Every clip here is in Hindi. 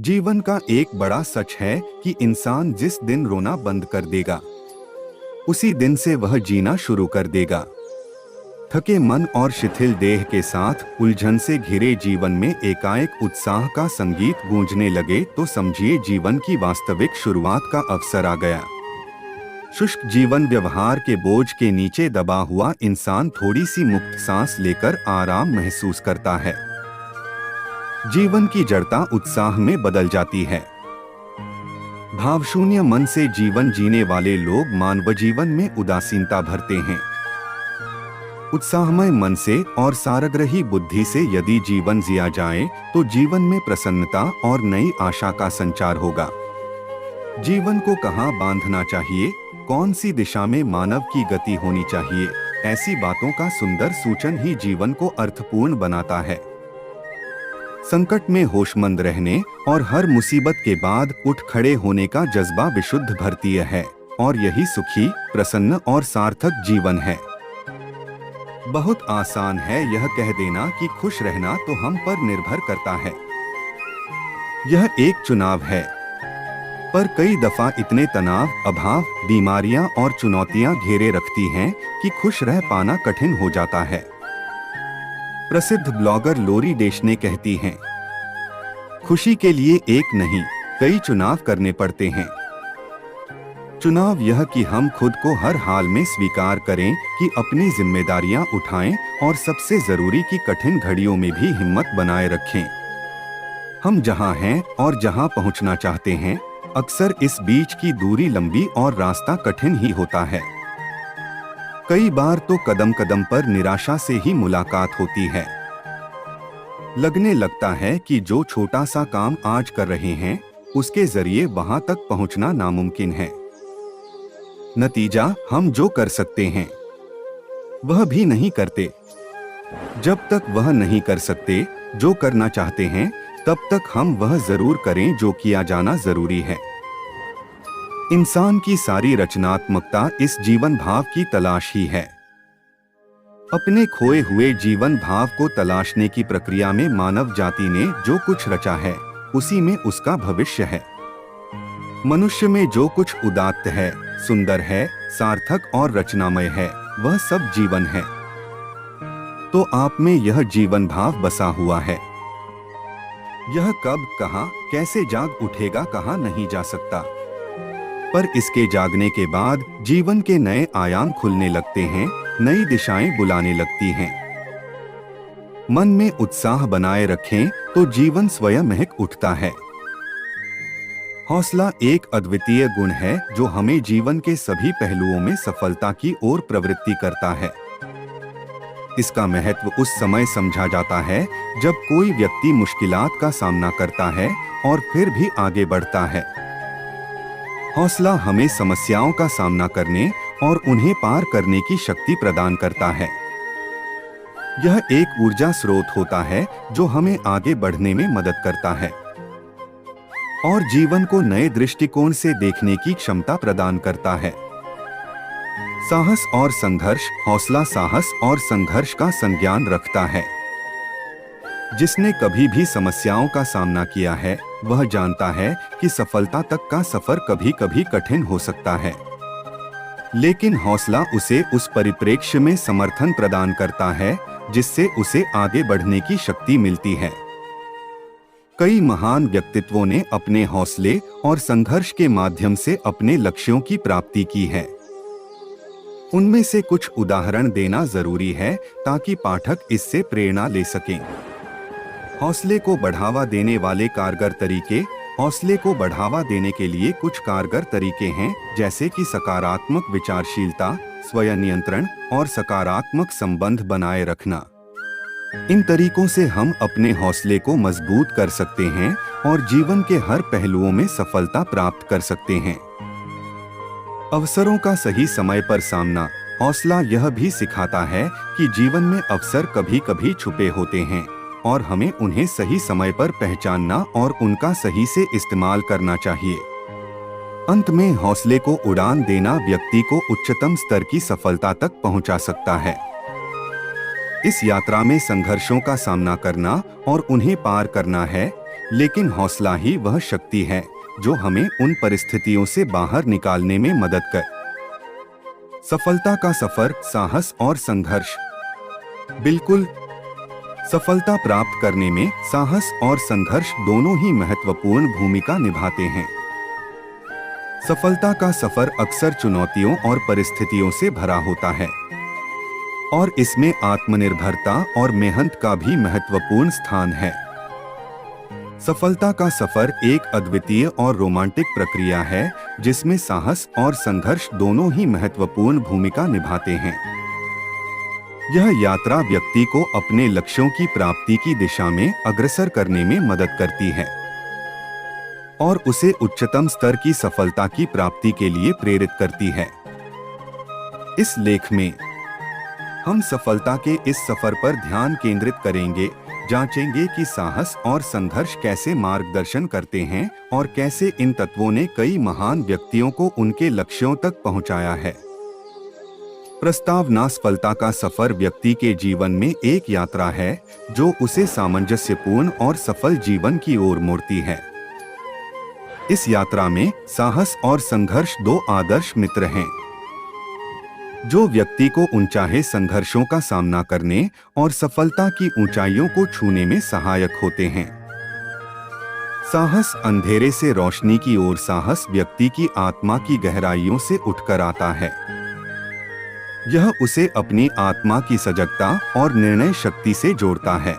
जीवन का एक बड़ा सच है कि इंसान जिस दिन रोना बंद कर देगा, उसी दिन से वह जीना शुरू कर देगा। थके मन और शिथिल देह के साथ उलझन से घिरे जीवन में एकाएक उत्साह का संगीत गूंजने लगे तो समझिए जीवन की वास्तविक शुरुआत का अवसर आ गया। शुष्क जीवन व्यवहार के बोझ के नीचे दबा हुआ इंसान थोड़ी सी मुक्त सांस लेकर आराम महसूस करता है। जीवन की जड़ता उत्साह में बदल जाती है। भावशून्य मन से जीवन जीने वाले लोग मानव जीवन में उदासीनता भरते हैं। उत्साहमय मन से और सारग्रही बुद्धि से यदि जीवन जिया जाए तो जीवन में प्रसन्नता और नई आशा का संचार होगा। जीवन को कहाँ बांधना चाहिए, कौन सी दिशा में मानव की गति होनी चाहिए, ऐसी बातों का सुंदर सूचन ही जीवन को अर्थपूर्ण बनाता है। संकट में होशमंद रहने और हर मुसीबत के बाद उठ खड़े होने का जज्बा विशुद्ध भारतीय है और यही सुखी, प्रसन्न और सार्थक जीवन है। बहुत आसान है यह कह देना कि खुश रहना तो हम पर निर्भर करता है। यह एक चुनाव है, पर कई दफा इतने तनाव, अभाव, बीमारियां और चुनौतियां घेरे रखती हैं कि खुश रह पाना कठिन हो जाता है। प्रसिद्ध ब्लॉगर लोरी डेशने कहती हैं, खुशी के लिए एक नहीं, कई चुनाव करने पड़ते हैं। चुनाव यह कि हम खुद को हर हाल में स्वीकार करें कि अपनी जिम्मेदारियां उठाएं और सबसे जरूरी कि कठिन घड़ियों में भी हिम्मत बनाए रखें। हम जहां हैं और जहां पहुंचना चाहते हैं, अक्सर इस बीच की दूरी लंबी और रास्ता कठिन ही होता है। कई बार तो कदम कदम पर निराशा से ही मुलाकात होती है। लगने लगता है कि जो छोटा सा काम आज कर रहे हैं, उसके जरिए वहां तक पहुंचना नामुमकिन है। नतीजा, हम जो कर सकते हैं वह भी नहीं करते। जब तक वह नहीं कर सकते जो करना चाहते हैं, तब तक हम वह जरूर करें जो किया जाना जरूरी है। इंसान की सारी रचनात्मकता इस जीवन भाव की तलाश ही है। अपने खोए हुए जीवन भाव को तलाशने की प्रक्रिया में मानव जाति ने जो कुछ रचा है, उसी में उसका भविष्य है। मनुष्य में जो कुछ उदात्त है, सुंदर है, सार्थक और रचनामय है, वह सब जीवन है। तो आप में यह जीवन भाव बसा हुआ है। यह कब, कहां, कैसे जाग उठेगा, कहा नहीं जा सकता, पर इसके जागने के बाद जीवन के नए आयाम खुलने लगते हैं, नई दिशाएं बुलाने लगती हैं। मन में उत्साह बनाए रखें तो जीवन स्वयं महक उठता है। हौसला एक अद्वितीय गुण है जो हमें जीवन के सभी पहलुओं में सफलता की ओर प्रवृत्ति करता है। इसका महत्व उस समय समझा जाता है जब कोई व्यक्ति मुश्किलात का सामना करता है और फिर भी आगे बढ़ता है। हौसला हमें समस्याओं का सामना करने और उन्हें पार करने की शक्ति प्रदान करता है। यह एक ऊर्जा स्रोत होता है जो हमें आगे बढ़ने में मदद करता है और जीवन को नए दृष्टिकोण से देखने की क्षमता प्रदान करता है। साहस और संघर्ष, हौसला साहस और संघर्ष का संज्ञान रखता है। जिसने कभी भी समस्याओं का सामना किया है, वह जानता है कि सफलता तक का सफर कभी कभी कठिन हो सकता है, लेकिन हौसला उसे उस परिप्रेक्ष्य में समर्थन प्रदान करता है जिससे उसे आगे बढ़ने की शक्ति मिलती है। कई महान व्यक्तित्वों ने अपने हौसले और संघर्ष के माध्यम से अपने लक्ष्यों की प्राप्ति की है। उनमें से कुछ उदाहरण देना जरूरी है ताकि पाठक इससे प्रेरणा ले सकें। हौसले को बढ़ावा देने वाले कारगर तरीके। हौसले को बढ़ावा देने के लिए कुछ कारगर तरीके हैं, जैसे कि सकारात्मक विचारशीलता, स्वयं नियंत्रण और सकारात्मक संबंध बनाए रखना। इन तरीकों से हम अपने हौसले को मजबूत कर सकते हैं और जीवन के हर पहलुओं में सफलता प्राप्त कर सकते हैं। अवसरों का सही समय पर सामना। हौसला यह भी सिखाता है कि जीवन में अवसर कभी कभी छुपे होते हैं और हमें उन्हें सही समय पर पहचानना और उनका सही से इस्तेमाल करना चाहिए। अंत में हौसले को उड़ान देना व्यक्ति को उच्चतम स्तर की सफलता तक पहुंचा सकता है। इस यात्रा में संघर्षों का सामना करना और उन्हें पार करना है, लेकिन हौसला ही वह शक्ति है जो हमें उन परिस्थितियों से बाहर निकालने में मदद कर। सफलता का सफर, साहस और संघर्ष। बिल्कुल, सफलता प्राप्त करने में साहस और संघर्ष दोनों ही महत्वपूर्ण भूमिका निभाते हैं। सफलता का सफर अक्सर चुनौतियों और परिस्थितियों से भरा होता है और इसमें आत्मनिर्भरता और मेहनत का भी महत्वपूर्ण स्थान है। सफलता का सफर एक अद्वितीय और रोमांटिक प्रक्रिया है जिसमें साहस और संघर्ष दोनों ही महत्वपूर्ण भूमिका निभाते हैं। यह यात्रा व्यक्ति को अपने लक्ष्यों की प्राप्ति की दिशा में अग्रसर करने में मदद करती है और उसे उच्चतम स्तर की सफलता की प्राप्ति के लिए प्रेरित करती है। इस लेख में हम सफलता के इस सफर पर ध्यान केंद्रित करेंगे, जांचेंगे कि साहस और संघर्ष कैसे मार्गदर्शन करते हैं और कैसे इन तत्वों ने कई महान व्यक्तियों को उनके लक्ष्यों तक पहुंचाया है। प्रस्तावना: सफलता का सफर व्यक्ति के जीवन में एक यात्रा है जो उसे सामंजस्यपूर्ण और सफल जीवन की ओर मोड़ती है। इस यात्रा में साहस और संघर्ष दो आदर्श मित्र हैं जो व्यक्ति को अनचाहे संघर्षों का सामना करने और सफलता की ऊंचाइयों को छूने में सहायक होते हैं। साहस: अंधेरे से रोशनी की ओर साहस व्यक्ति की आत्मा की गहराइयों से उठकर आता है। यह उसे अपनी आत्मा की सजगता और निर्णय शक्ति से जोड़ता है।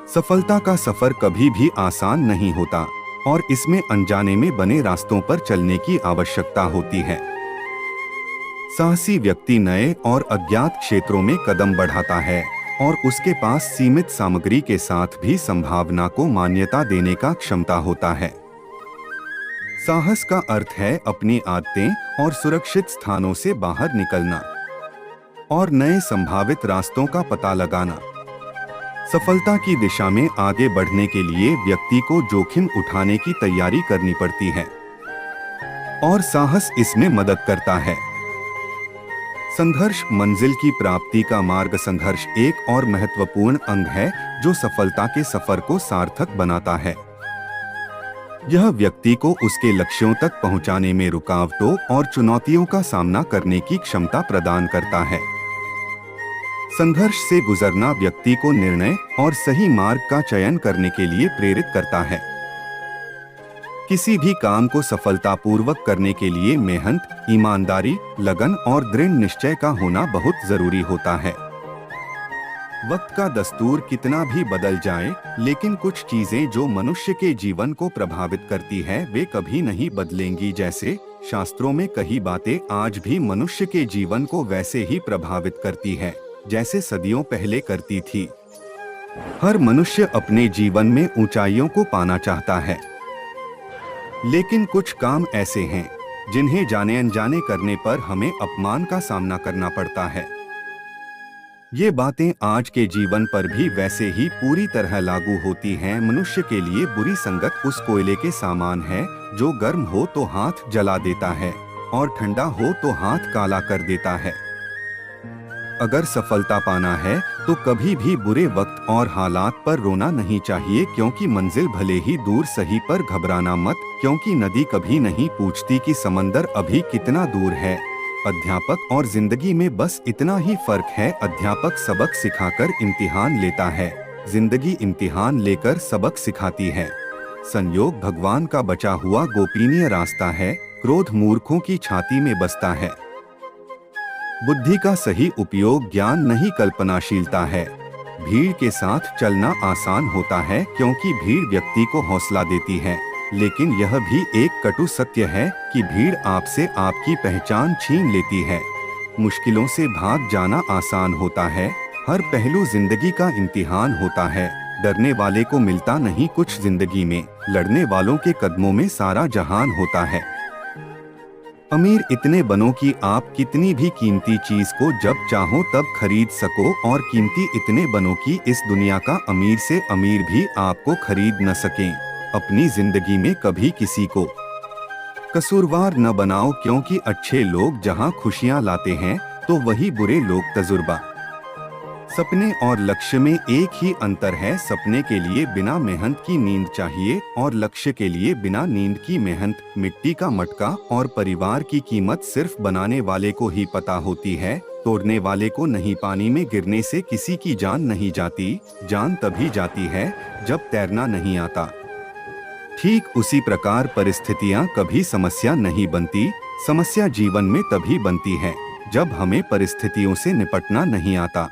सफलता का सफर कभी भी आसान नहीं होता और इसमें अनजाने में बने रास्तों पर चलने की आवश्यकता होती है। साहसी व्यक्ति नए और अज्ञात क्षेत्रों में कदम बढ़ाता है और उसके पास सीमित सामग्री के साथ भी संभावना को मान्यता देने का क्षमता होता है। साहस का अर्थ है अपनी आदतें और सुरक्षित स्थानों से बाहर निकलना और नए संभावित रास्तों का पता लगाना। सफलता की दिशा में आगे बढ़ने के लिए व्यक्ति को जोखिम उठाने की तैयारी करनी पड़ती है और साहस इसमें मदद करता है। संघर्ष: मंजिल की प्राप्ति का मार्ग। संघर्ष एक और महत्वपूर्ण अंग है जो सफलता के सफर को सार्थक बनाता है। यह व्यक्ति को उसके लक्ष्यों तक पहुंचाने में रुकावटों और चुनौतियों का सामना करने की क्षमता प्रदान करता है। संघर्ष से गुजरना व्यक्ति को निर्णय और सही मार्ग का चयन करने के लिए प्रेरित करता है। किसी भी काम को सफलतापूर्वक करने के लिए मेहनत, ईमानदारी, लगन और दृढ़ निश्चय का होना बहुत जरूरी होता है। वक्त का दस्तूर कितना भी बदल जाए, लेकिन कुछ चीजें जो मनुष्य के जीवन को प्रभावित करती है वे कभी नहीं बदलेंगी। जैसे शास्त्रों में कही बातें आज भी मनुष्य के जीवन को वैसे ही प्रभावित करती है जैसे सदियों पहले करती थी। हर मनुष्य अपने जीवन में ऊंचाइयों को पाना चाहता है, लेकिन कुछ काम ऐसे हैं जिन्हें जाने अनजाने करने पर हमें अपमान का सामना करना पड़ता है। ये बातें आज के जीवन पर भी वैसे ही पूरी तरह लागू होती हैं। मनुष्य के लिए बुरी संगत उस कोयले के समान है जो गर्म हो तो हाथ जला देता है और ठंडा हो तो हाथ काला कर देता है। अगर सफलता पाना है तो कभी भी बुरे वक्त और हालात पर रोना नहीं चाहिए, क्योंकि मंजिल भले ही दूर सही पर घबराना मत, क्योंकि नदी कभी नहीं पूछती कि समंदर अभी कितना दूर है। अध्यापक और जिंदगी में बस इतना ही फर्क है। अध्यापक सबक सिखाकर इम्तिहान लेता है, जिंदगी इम्तिहान लेकर सबक सिखाती है। संयोग भगवान का बचा हुआ गोपनीय रास्ता है, क्रोध मूर्खों की छाती में बसता है। बुद्धि का सही उपयोग ज्ञान नहीं कल्पनाशीलता है। भीड़ के साथ चलना आसान होता है क्योंकि भीड़ व्यक्ति को हौसला देती है, लेकिन यह भी एक कटु सत्य है कि भीड़ आपसे आपकी पहचान छीन लेती है। मुश्किलों से भाग जाना आसान होता है, हर पहलू जिंदगी का इम्तिहान होता है। डरने वाले को मिलता नहीं कुछ जिंदगी में, लड़ने वालों के कदमों में सारा जहान होता है। अमीर इतने बनो कि आप कितनी भी कीमती चीज को जब चाहो तब खरीद सको, और कीमती इतने बनो कि इस दुनिया का अमीर से अमीर भी आपको खरीद न सके। अपनी जिंदगी में कभी किसी को कसूरवार न बनाओ, क्योंकि अच्छे लोग जहां खुशियां लाते हैं तो वही बुरे लोग तजुर्बा सपने और लक्ष्य में एक ही अंतर है। सपने के लिए बिना मेहनत की नींद चाहिए और लक्ष्य के लिए बिना नींद की मेहनत। मिट्टी का मटका और परिवार की कीमत सिर्फ बनाने वाले को ही पता होती है, तोड़ने वाले को नहीं। पानी में गिरने से किसी की जान नहीं जाती, जान तभी जाती है जब तैरना नहीं आता। ठीक उसी प्रकार परिस्थितियां कभी समस्या नहीं बनती, समस्या जीवन में तभी बनती है जब हमें परिस्थितियों से निपटना नहीं आता।